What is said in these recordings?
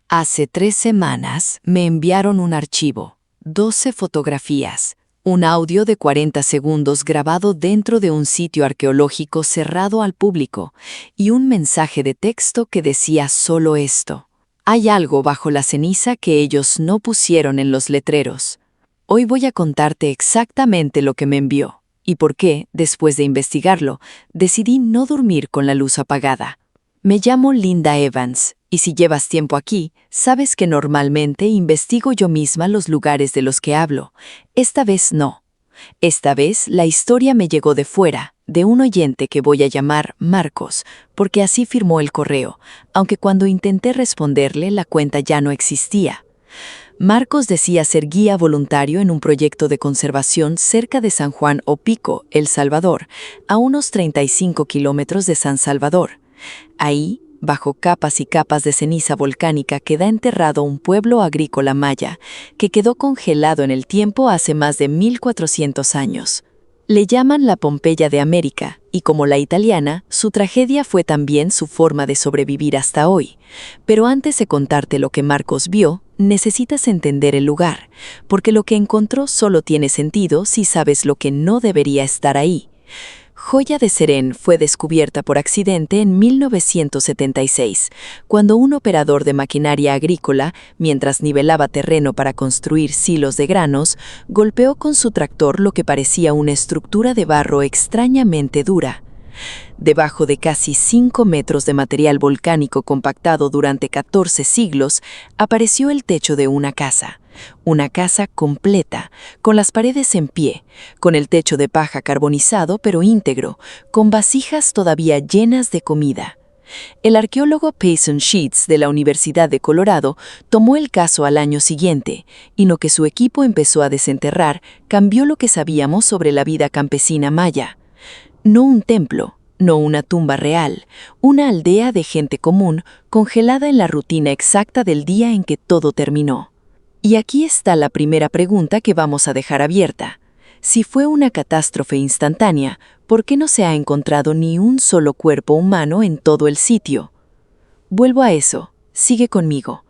Hace 3 semanas me enviaron un archivo, 12 fotografías, un audio de 40 segundos grabado dentro de un sitio arqueológico cerrado al público y un mensaje de texto que decía solo esto. Hay algo bajo la ceniza que ellos no pusieron en los letreros. Hoy voy a contarte exactamente lo que me envió y por qué, después de investigarlo, decidí no dormir con la luz apagada. Me llamo Linda Evans, y si llevas tiempo aquí, sabes que normalmente investigo yo misma los lugares de los que hablo. Esta vez no. Esta vez la historia me llegó de fuera, de un oyente que voy a llamar Marcos, porque así firmó el correo, aunque cuando intenté responderle la cuenta ya no existía. Marcos decía ser guía voluntario en un proyecto de conservación cerca de San Juan Opico, El Salvador, a unos 35 kilómetros de San Salvador. Ahí, bajo capas y capas de ceniza volcánica, queda enterrado un pueblo agrícola maya que quedó congelado en el tiempo hace más de 1400 años. Le llaman la Pompeya de América, y como la italiana, su tragedia fue también su forma de sobrevivir hasta hoy. Pero antes de contarte lo que Marcos vio, necesitas entender el lugar, porque lo que encontró solo tiene sentido si sabes lo que no debería estar ahí. Joya de Serén fue descubierta por accidente en 1976, cuando un operador de maquinaria agrícola, mientras nivelaba terreno para construir silos de granos, golpeó con su tractor lo que parecía una estructura de barro extrañamente dura. Debajo de casi 5 metros de material volcánico compactado durante 14 siglos, apareció el techo de una casa. Una casa completa, con las paredes en pie, con el techo de paja carbonizado pero íntegro, con vasijas todavía llenas de comida. El arqueólogo Payson Sheets de la Universidad de Colorado tomó el caso al año siguiente, y lo que su equipo empezó a desenterrar cambió lo que sabíamos sobre la vida campesina maya. No un templo, no una tumba real, una aldea de gente común congelada en la rutina exacta del día en que todo terminó. Y aquí está la primera pregunta que vamos a dejar abierta. Si fue una catástrofe instantánea, ¿por qué no se ha encontrado ni un solo cuerpo humano en todo el sitio? Vuelvo a eso, sigue conmigo.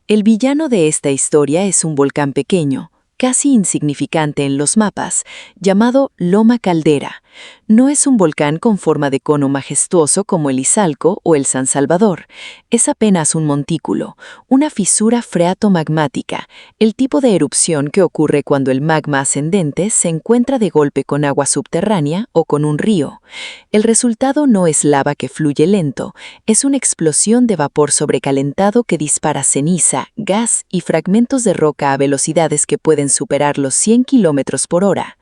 El villano de esta historia es un volcán pequeño, casi insignificante en los mapas, llamado Loma Caldera. No es un volcán con forma de cono majestuoso como el Izalco o el San Salvador. Es apenas un montículo, una fisura freatomagmática, el tipo de erupción que ocurre cuando el magma ascendente se encuentra de golpe con agua subterránea o con un río. El resultado no es lava que fluye lento, es una explosión de vapor sobrecalentado que dispara ceniza, gas y fragmentos de roca a velocidades que pueden superar los 100 kilómetros por hora.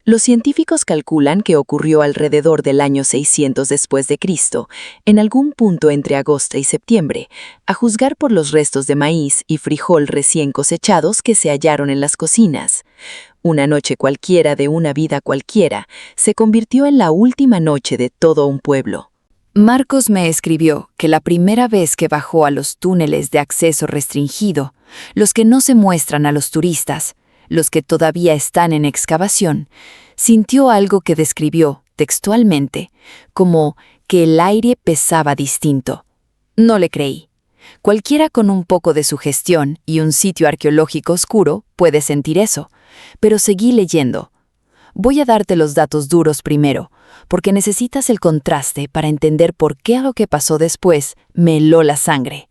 Los científicos calculan que ocurrió alrededor del año 600 después de Cristo, en algún punto entre agosto y septiembre, a juzgar por los restos de maíz y frijol recién cosechados que se hallaron en las cocinas. Una noche cualquiera de una vida cualquiera se convirtió en la última noche de todo un pueblo. Marcos me escribió que la primera vez que bajó a los túneles de acceso restringido, los que no se muestran a los turistas, los que todavía están en excavación, sintió algo que describió, textualmente, como que el aire pesaba distinto. No le creí. Cualquiera con un poco de sugestión y un sitio arqueológico oscuro puede sentir eso, pero seguí leyendo. Voy a darte los datos duros primero, porque necesitas el contraste para entender por qué lo que pasó después me heló la sangre.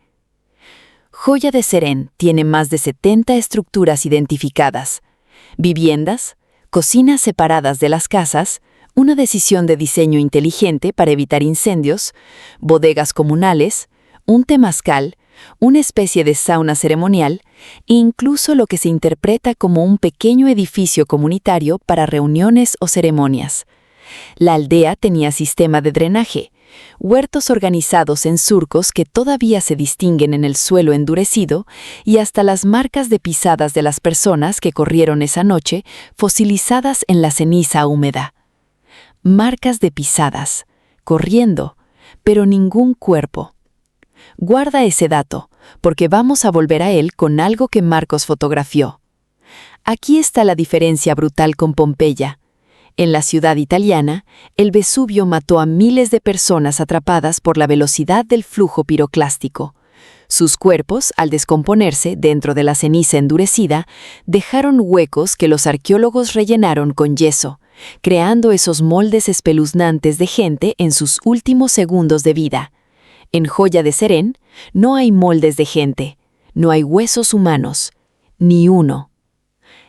Joya de Serén tiene más de 70 estructuras identificadas, viviendas, cocinas separadas de las casas, una decisión de diseño inteligente para evitar incendios, bodegas comunales, un temazcal, una especie de sauna ceremonial e incluso lo que se interpreta como un pequeño edificio comunitario para reuniones o ceremonias. La aldea tenía sistema de drenaje, huertos organizados en surcos que todavía se distinguen en el suelo endurecido y hasta las marcas de pisadas de las personas que corrieron esa noche fosilizadas en la ceniza húmeda. Marcas de pisadas, corriendo, pero ningún cuerpo. Guarda ese dato, porque vamos a volver a él con algo que Marcos fotografió. Aquí está la diferencia brutal con Pompeya. En la ciudad italiana, el Vesubio mató a miles de personas atrapadas por la velocidad del flujo piroclástico. Sus cuerpos, al descomponerse dentro de la ceniza endurecida, dejaron huecos que los arqueólogos rellenaron con yeso, creando esos moldes espeluznantes de gente en sus últimos segundos de vida. En Joya de Serén no hay moldes de gente, no hay huesos humanos, ni uno.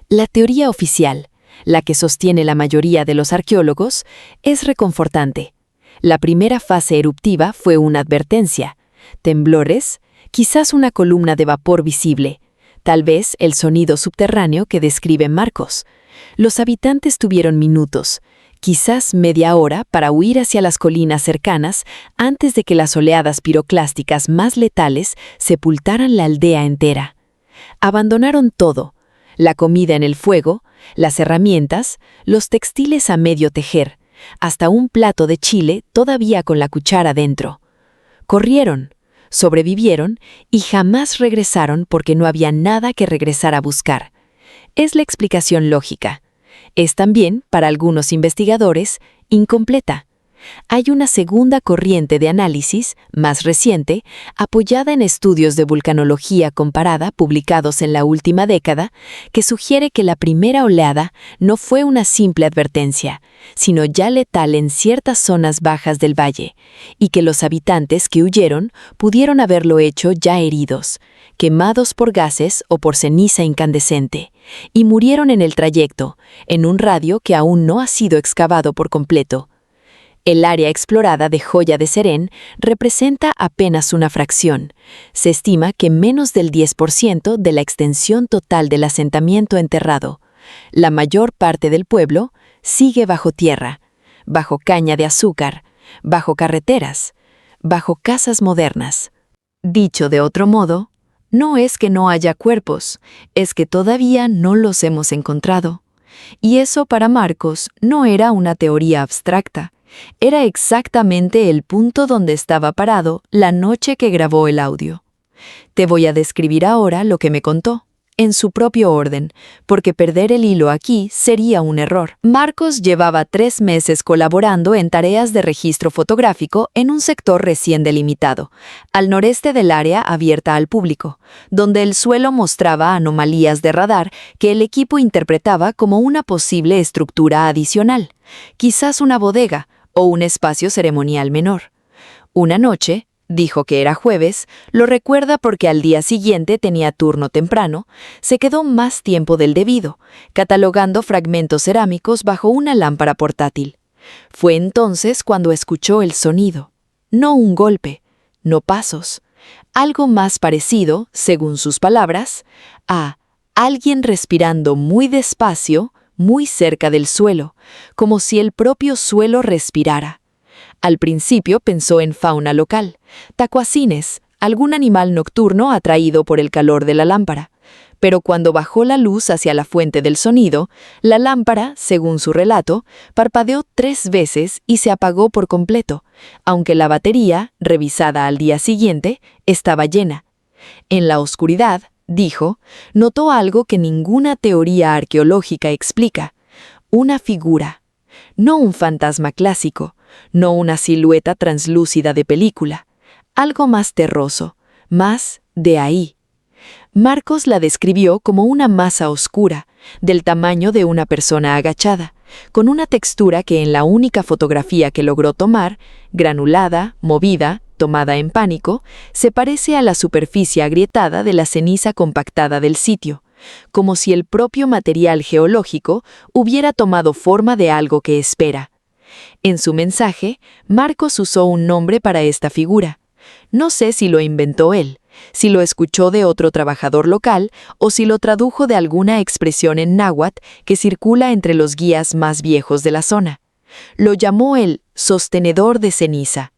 La teoría oficial, la que sostiene la mayoría de los arqueólogos, es reconfortante. La primera fase eruptiva fue una advertencia. Temblores, quizás una columna de vapor visible, tal vez el sonido subterráneo que describe Marcos. Los habitantes tuvieron minutos, quizás media hora, para huir hacia las colinas cercanas antes de que las oleadas piroclásticas más letales sepultaran la aldea entera. Abandonaron todo: la comida en el fuego, las herramientas, los textiles a medio tejer, hasta un plato de chile todavía con la cuchara dentro. Corrieron, sobrevivieron y jamás regresaron porque no había nada que regresar a buscar. Es la explicación lógica. Es también, para algunos investigadores, incompleta. Hay una segunda corriente de análisis, más reciente, apoyada en estudios de vulcanología comparada publicados en la última década, que sugiere que la primera oleada no fue una simple advertencia, sino ya letal en ciertas zonas bajas del valle, y que los habitantes que huyeron pudieron haberlo hecho ya heridos, quemados por gases o por ceniza incandescente, y murieron en el trayecto, en un radio que aún no ha sido excavado por completo. El área explorada de Joya de Serén representa apenas una fracción. Se estima que menos del 10% de la extensión total del asentamiento enterrado. La mayor parte del pueblo sigue bajo tierra, bajo caña de azúcar, bajo carreteras, bajo casas modernas. Dicho de otro modo, no es que no haya cuerpos, es que todavía no los hemos encontrado. Y eso para Marcos no era una teoría abstracta. Era exactamente el punto donde estaba parado la noche que grabó el audio. Te voy a describir ahora lo que me contó, en su propio orden, porque perder el hilo aquí sería un error. Marcos llevaba 3 meses colaborando en tareas de registro fotográfico en un sector recién delimitado, al noreste del área abierta al público, donde el suelo mostraba anomalías de radar que el equipo interpretaba como una posible estructura adicional, quizás una bodega o un espacio ceremonial menor. Una noche, dijo que era jueves, lo recuerda porque al día siguiente tenía turno temprano, se quedó más tiempo del debido, catalogando fragmentos cerámicos bajo una lámpara portátil. Fue entonces cuando escuchó el sonido. No un golpe, no pasos. Algo más parecido, según sus palabras, a alguien respirando muy despacio, muy cerca del suelo, como si el propio suelo respirara. Al principio pensó en fauna local, tacuacines, algún animal nocturno atraído por el calor de la lámpara. Pero cuando bajó la luz hacia la fuente del sonido, la lámpara, según su relato, parpadeó 3 veces y se apagó por completo, aunque la batería, revisada al día siguiente, estaba llena. En la oscuridad, dijo, notó algo que ninguna teoría arqueológica explica: una figura. No un fantasma clásico, no una silueta translúcida de película, algo más terroso, más de ahí. Marcos la describió como una masa oscura, del tamaño de una persona agachada, con una textura que en la única fotografía que logró tomar, granulada, movida, tomada en pánico, se parece a la superficie agrietada de la ceniza compactada del sitio, como si el propio material geológico hubiera tomado forma de algo que espera. En su mensaje, Marcos usó un nombre para esta figura. No sé si lo inventó él, si lo escuchó de otro trabajador local o si lo tradujo de alguna expresión en náhuatl que circula entre los guías más viejos de la zona. Lo llamó el sostenedor de ceniza.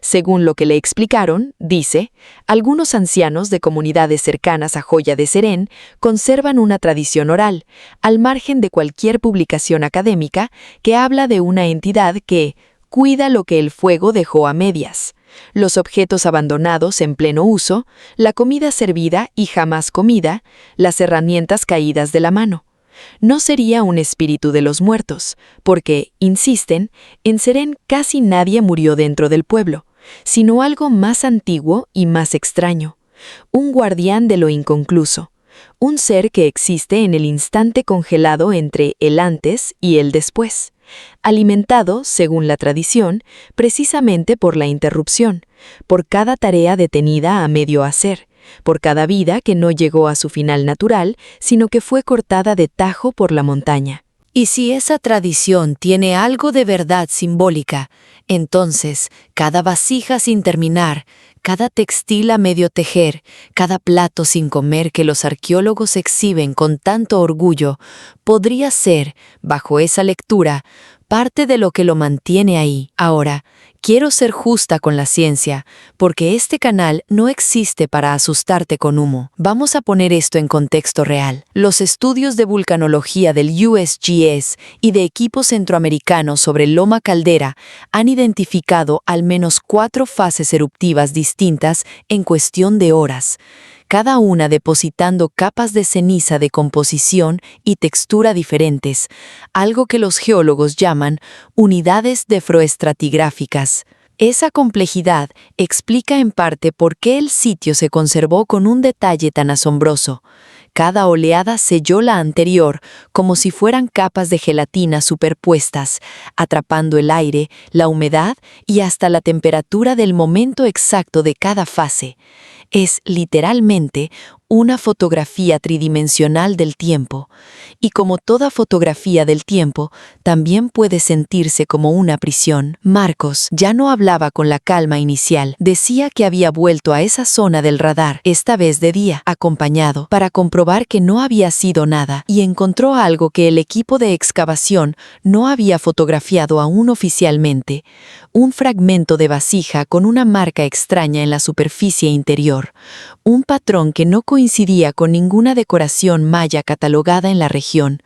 Según lo que le explicaron, dice, algunos ancianos de comunidades cercanas a Joya de Serén conservan una tradición oral, al margen de cualquier publicación académica, que habla de una entidad que cuida lo que el fuego dejó a medias: los objetos abandonados en pleno uso, la comida servida y jamás comida, las herramientas caídas de la mano. No sería un espíritu de los muertos, porque, insisten, en Serén casi nadie murió dentro del pueblo, sino algo más antiguo y más extraño, un guardián de lo inconcluso, un ser que existe en el instante congelado entre el antes y el después, alimentado, según la tradición, precisamente por la interrupción, por cada tarea detenida a medio hacer, por cada vida que no llegó a su final natural, sino que fue cortada de tajo por la montaña. Y si esa tradición tiene algo de verdad simbólica, entonces cada vasija sin terminar, cada textil a medio tejer, cada plato sin comer que los arqueólogos exhiben con tanto orgullo, podría ser, bajo esa lectura, parte de lo que lo mantiene ahí. Ahora, quiero ser justa con la ciencia, porque este canal no existe para asustarte con humo. Vamos a poner esto en contexto real. Los estudios de vulcanología del USGS y de equipos centroamericanos sobre Loma Caldera han identificado al menos 4 fases eruptivas distintas en cuestión de horas, cada una depositando capas de ceniza de composición y textura diferentes, algo que los geólogos llaman unidades defroestratigráficas. Esa complejidad explica en parte por qué el sitio se conservó con un detalle tan asombroso. Cada oleada selló la anterior como si fueran capas de gelatina superpuestas, atrapando el aire, la humedad y hasta la temperatura del momento exacto de cada fase. Es literalmente una fotografía tridimensional del tiempo, y como toda fotografía del tiempo, también puede sentirse como una prisión. Marcos ya no hablaba con la calma inicial, decía que había vuelto a esa zona del radar, esta vez de día, acompañado, para comprobar que no había sido nada, y encontró algo que el equipo de excavación no había fotografiado aún oficialmente, un fragmento de vasija con una marca extraña en la superficie interior, un patrón que no coincidía con ninguna decoración maya catalogada en la región.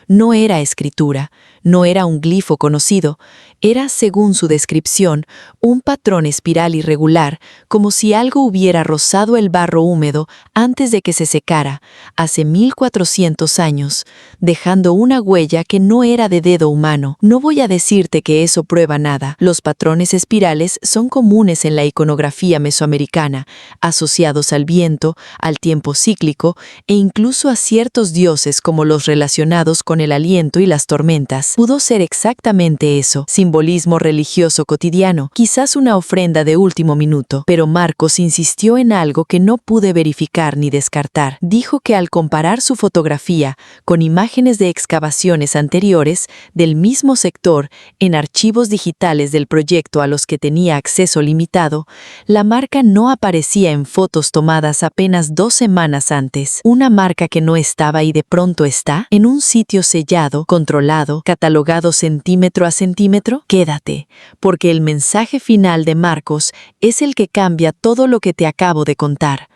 No era escritura, no era un glifo conocido, era, según su descripción, un patrón espiral irregular, como si algo hubiera rozado el barro húmedo antes de que se secara, hace 1400 años, dejando una huella que no era de dedo humano. No voy a decirte que eso prueba nada. Los patrones espirales son comunes en la iconografía mesoamericana, asociados al viento, al tiempo cíclico e incluso a ciertos dioses como los relacionados con el aliento y las tormentas. Pudo ser exactamente eso, simbolismo religioso cotidiano, quizás una ofrenda de último minuto, pero Marcos insistió en algo que no pude verificar ni descartar. Dijo que al comparar su fotografía con imágenes de excavaciones anteriores del mismo sector en archivos digitales del proyecto a los que tenía acceso limitado, la marca no aparecía en fotos tomadas apenas 2 semanas antes. Una marca que no estaba y de pronto está en un sitio sellado, controlado, catalogado centímetro a centímetro. Quédate, porque el mensaje final de Marcos es el que cambia todo lo que te acabo de contar.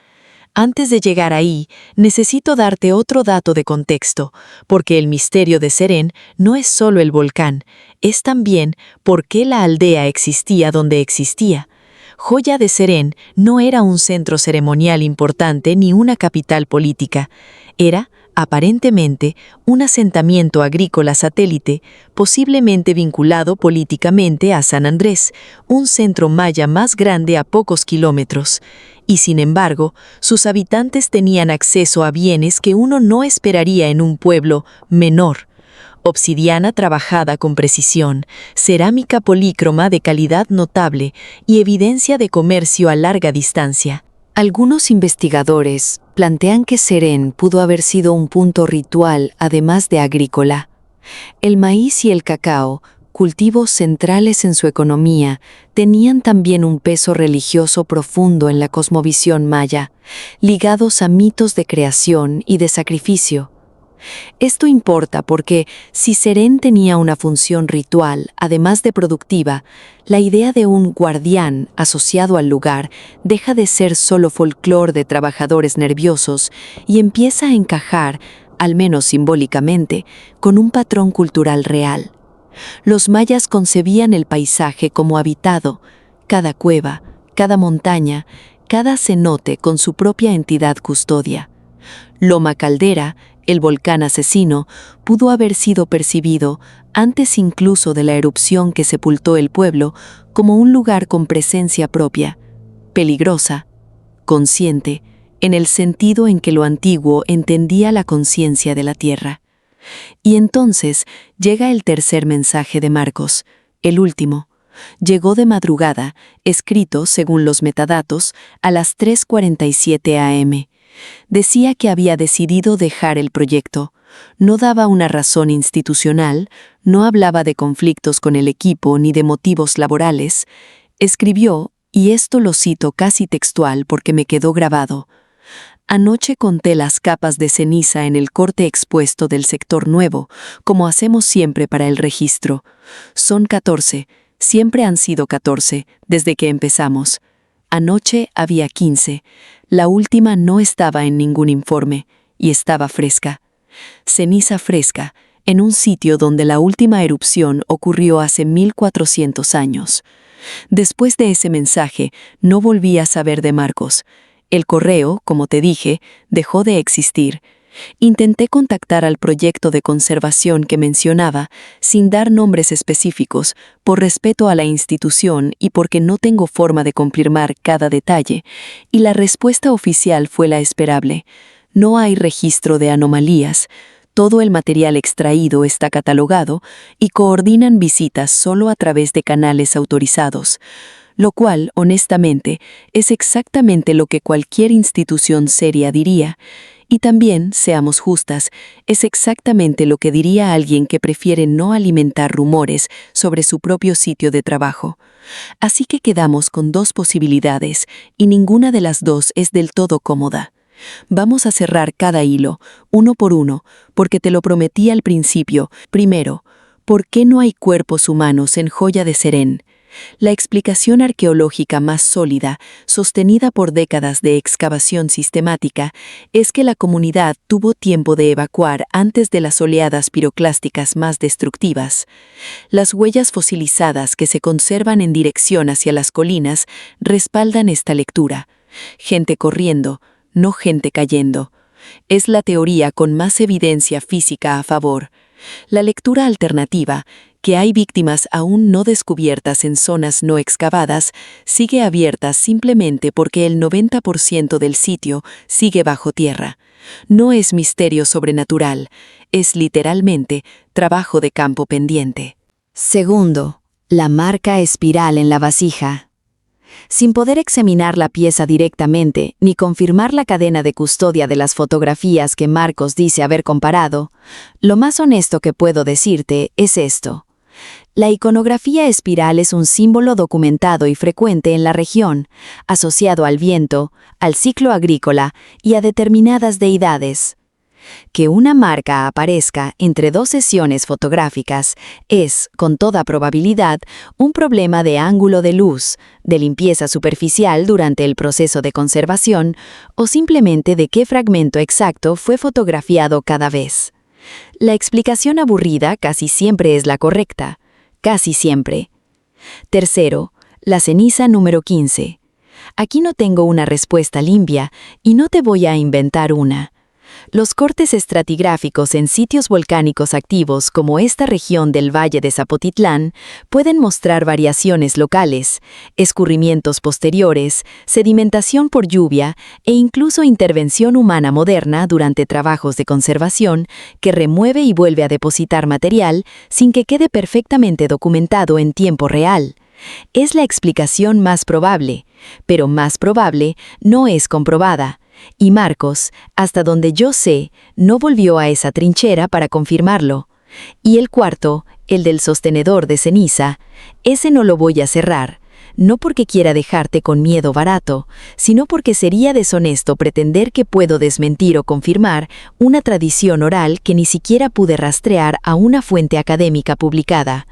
Antes de llegar ahí, necesito darte otro dato de contexto, porque el misterio de Serén no es solo el volcán, es también por qué la aldea existía donde existía. Joya de Serén no era un centro ceremonial importante ni una capital política. Era, aparentemente, un asentamiento agrícola satélite, posiblemente vinculado políticamente a San Andrés, un centro maya más grande a pocos kilómetros. Y sin embargo, sus habitantes tenían acceso a bienes que uno no esperaría en un pueblo menor. Obsidiana trabajada con precisión, cerámica polícroma de calidad notable y evidencia de comercio a larga distancia. Algunos investigadores plantean que Serén pudo haber sido un punto ritual además de agrícola. El maíz y el cacao, cultivos centrales en su economía, tenían también un peso religioso profundo en la cosmovisión maya, ligados a mitos de creación y de sacrificio. Esto importa porque, si Serén tenía una función ritual, además de productiva, la idea de un guardián asociado al lugar deja de ser solo folclore de trabajadores nerviosos y empieza a encajar, al menos simbólicamente, con un patrón cultural real. Los mayas concebían el paisaje como habitado, cada cueva, cada montaña, cada cenote con su propia entidad custodia. Loma Caldera, el volcán asesino, pudo haber sido percibido, antes incluso de la erupción que sepultó el pueblo, como un lugar con presencia propia, peligrosa, consciente, en el sentido en que lo antiguo entendía la conciencia de la Tierra. Y entonces llega el tercer mensaje de Marcos, el último. Llegó de madrugada, escrito, según los metadatos, a las 3:47 am. Decía que había decidido dejar el proyecto. No daba una razón institucional, no hablaba de conflictos con el equipo ni de motivos laborales. Escribió, y esto lo cito casi textual porque me quedó grabado: anoche conté las capas de ceniza en el corte expuesto del sector nuevo, como hacemos siempre para el registro. Son 14, siempre han sido 14, desde que empezamos. Anoche había 15. La última no estaba en ningún informe, y estaba fresca. Ceniza fresca, en un sitio donde la última erupción ocurrió hace 1400 años. Después de ese mensaje, no volví a saber de Marcos. El correo, como te dije, dejó de existir. Intenté contactar al proyecto de conservación que mencionaba, sin dar nombres específicos, por respeto a la institución y porque no tengo forma de confirmar cada detalle, y la respuesta oficial fue la esperable. No hay registro de anomalías, todo el material extraído está catalogado y coordinan visitas solo a través de canales autorizados, lo cual, honestamente, es exactamente lo que cualquier institución seria diría. Y también, seamos justas, es exactamente lo que diría alguien que prefiere no alimentar rumores sobre su propio sitio de trabajo. Así que quedamos con dos posibilidades, y ninguna de las dos es del todo cómoda. Vamos a cerrar cada hilo, uno por uno, porque te lo prometí al principio. Primero, ¿por qué no hay cuerpos humanos en Joya de Serén? La explicación arqueológica más sólida, sostenida por décadas de excavación sistemática, es que la comunidad tuvo tiempo de evacuar antes de las oleadas piroclásticas más destructivas. Las huellas fosilizadas que se conservan en dirección hacia las colinas respaldan esta lectura. Gente corriendo, no gente cayendo. Es la teoría con más evidencia física a favor. La lectura alternativa, que hay víctimas aún no descubiertas en zonas no excavadas, sigue abierta simplemente porque el 90% del sitio sigue bajo tierra. No es misterio sobrenatural, es literalmente trabajo de campo pendiente. Segundo, la marca espiral en la vasija. Sin poder examinar la pieza directamente ni confirmar la cadena de custodia de las fotografías que Marcos dice haber comparado, lo más honesto que puedo decirte es esto. La iconografía espiral es un símbolo documentado y frecuente en la región, asociado al viento, al ciclo agrícola y a determinadas deidades. Que una marca aparezca entre dos sesiones fotográficas es, con toda probabilidad, un problema de ángulo de luz, de limpieza superficial durante el proceso de conservación o simplemente de qué fragmento exacto fue fotografiado cada vez. La explicación aburrida casi siempre es la correcta, casi siempre. Tercero, la ceniza número 15. Aquí no tengo una respuesta limpia y no te voy a inventar una. Los cortes estratigráficos en sitios volcánicos activos como esta región del Valle de Zapotitlán pueden mostrar variaciones locales, escurrimientos posteriores, sedimentación por lluvia e incluso intervención humana moderna durante trabajos de conservación que remueve y vuelve a depositar material sin que quede perfectamente documentado en tiempo real. Es la explicación más probable, pero más probable no es comprobada. Y Marcos, hasta donde yo sé, no volvió a esa trinchera para confirmarlo. Y el cuarto, el del sostenedor de ceniza, ese no lo voy a cerrar, no porque quiera dejarte con miedo barato, sino porque sería deshonesto pretender que puedo desmentir o confirmar una tradición oral que ni siquiera pude rastrear a una fuente académica publicada.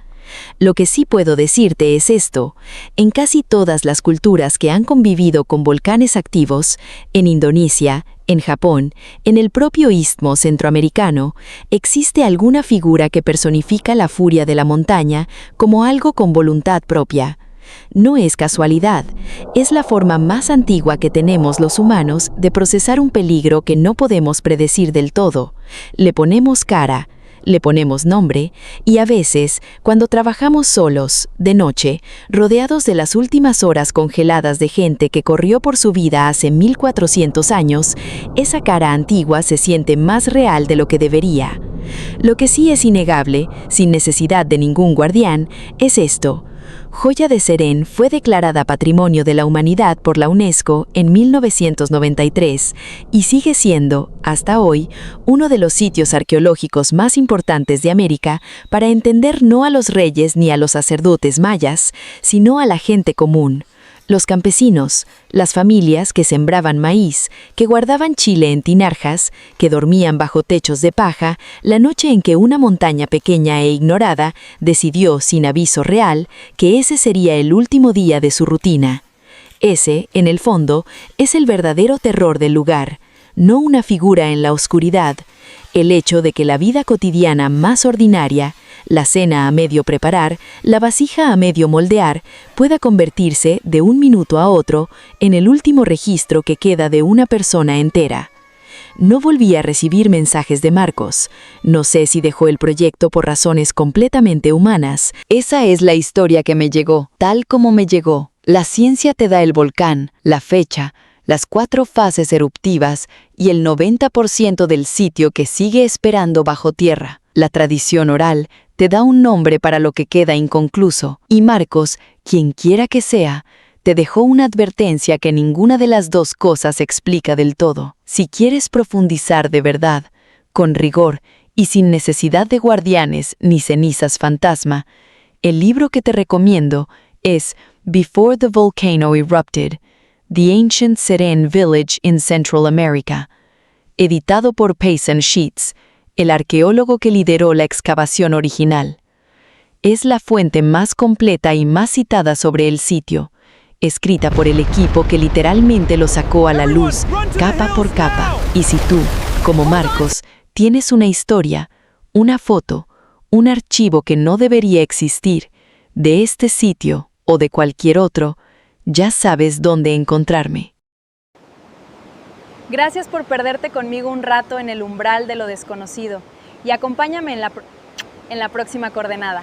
Lo que sí puedo decirte es esto: en casi todas las culturas que han convivido con volcanes activos, en Indonesia, en Japón, en el propio istmo centroamericano, existe alguna figura que personifica la furia de la montaña como algo con voluntad propia. No es casualidad, es la forma más antigua que tenemos los humanos de procesar un peligro que no podemos predecir del todo. Le ponemos cara, le ponemos nombre, y a veces, cuando trabajamos solos, de noche, rodeados de las últimas horas congeladas de gente que corrió por su vida hace 1400 años, esa cara antigua se siente más real de lo que debería. Lo que sí es innegable, sin necesidad de ningún guardián, es esto. Joya de Serén fue declarada Patrimonio de la Humanidad por la UNESCO en 1993 y sigue siendo, hasta hoy, uno de los sitios arqueológicos más importantes de América para entender no a los reyes ni a los sacerdotes mayas, sino a la gente común. Los campesinos, las familias que sembraban maíz, que guardaban chile en tinajas, que dormían bajo techos de paja, la noche en que una montaña pequeña e ignorada decidió, sin aviso real, que ese sería el último día de su rutina. Ese, en el fondo, es el verdadero terror del lugar, no una figura en la oscuridad, el hecho de que la vida cotidiana más ordinaria, la cena a medio preparar, la vasija a medio moldear, pueda convertirse, de un minuto a otro, en el último registro que queda de una persona entera. No volví a recibir mensajes de Marcos. No sé si dejó el proyecto por razones completamente humanas. Esa es la historia que me llegó, tal como me llegó. La ciencia te da el volcán, la fecha, las 4 fases eruptivas y el 90% del sitio que sigue esperando bajo tierra. La tradición oral te da un nombre para lo que queda inconcluso, y Marcos, quien quiera que sea, te dejó una advertencia que ninguna de las dos cosas explica del todo. Si quieres profundizar de verdad, con rigor y sin necesidad de guardianes ni cenizas fantasma, el libro que te recomiendo es Before the Volcano Erupted, The Ancient Serén Village in Central America, editado por Payson Sheets, el arqueólogo que lideró la excavación original. Es la fuente más completa y más citada sobre el sitio, escrita por el equipo que literalmente lo sacó a la luz, capa por capa. Y si tú, como Marcos, tienes una historia, una foto, un archivo que no debería existir, de este sitio o de cualquier otro, ya sabes dónde encontrarme. Gracias por perderte conmigo un rato en el umbral de lo desconocido y acompáñame en la próxima coordenada.